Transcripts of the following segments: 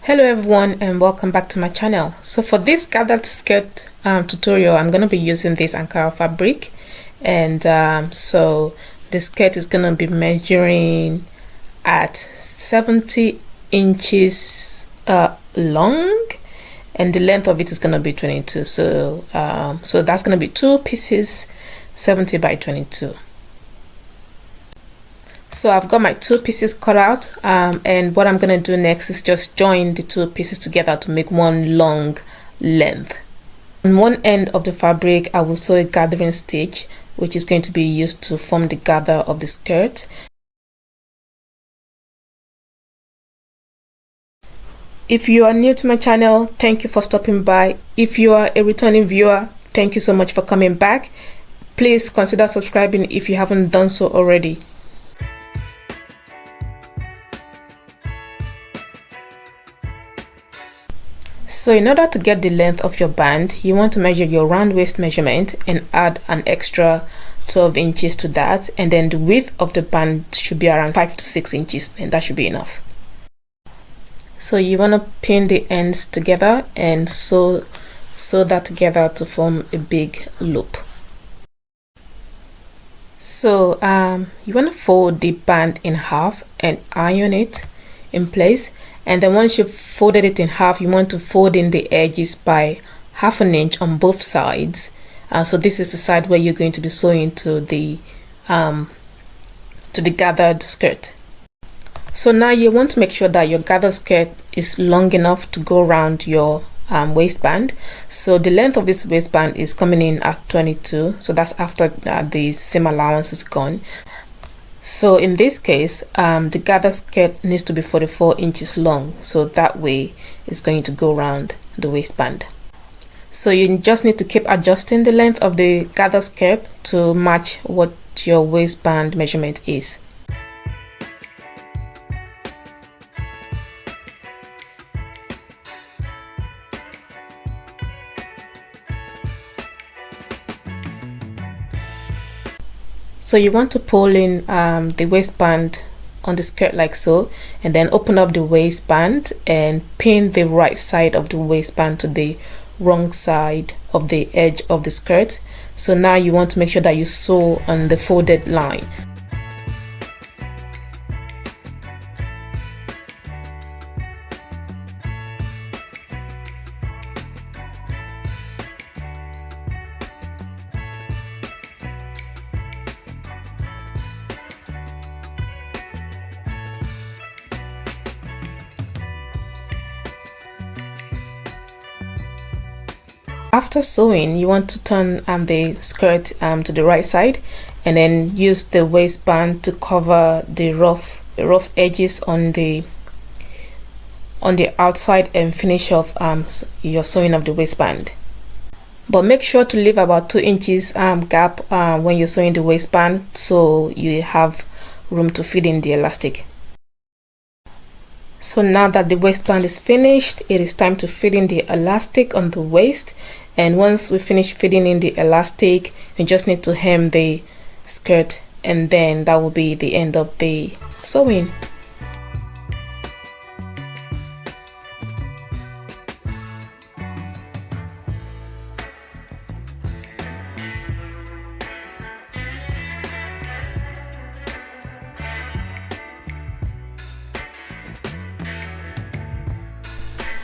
Hello everyone and welcome back to my channel. So for this gathered skirt tutorial, I'm going to be using this Ankara fabric, and so the skirt is going to be measuring at 70 inches long, and the length of it is going to be 22. So that's going to be two pieces, 70 by 22. So I've got my two pieces cut out, and what I'm going to do next is just join the two pieces together to make one long length. On one end of the fabric, I will sew a gathering stitch, which is going to be used to form the gather of the skirt. If you are new to my channel, thank you for stopping by. If you are a returning viewer, thank you so much for coming back. Please consider subscribing if you haven't done so already. So in order to get the length of your band, you want to measure your round waist measurement and add an extra 12 inches to that, and then the width of the band should be around 5 to 6 inches, and that should be enough. So you want to pin the ends together and sew that together to form a big loop. So you want to fold the band in half and iron it in place, and then once you've folded it in half, you want to fold in the edges by ½ inch on both sides. So this is the side where you're going to be sewing to the gathered skirt. So now you want to make sure that your gathered skirt is long enough to go around your waistband. So the length of this waistband is coming in at 22, so that's after the seam allowance is gone. So in this case, the gathered skirt needs to be 44 inches long, so that way it's going to go around the waistband. So you just need to keep adjusting the length of the gathered skirt to match what your waistband measurement is. So you want to pull in the waistband on the skirt like so, and then open up the waistband and pin the right side of the waistband to the wrong side of the edge of the skirt. So now you want to make sure that you sew on the folded line. After sewing, you want to turn the skirt to the right side, and then use the waistband to cover the rough edges on the outside and finish off your sewing of the waistband. But make sure to leave about 2 inches gap when you're sewing the waistband, so you have room to fit in the elastic. So now that the waistband is finished, it is time to fit in the elastic on the waist. And once we finish fitting in the elastic, you just need to hem the skirt, and then that will be the end of the sewing.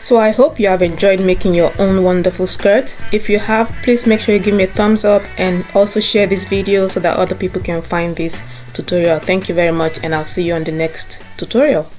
So I hope you have enjoyed making your own wonderful skirt. If you have, please make sure you give me a thumbs up and also share this video so that other people can find this tutorial. Thank you very much, and I'll see you on the next tutorial.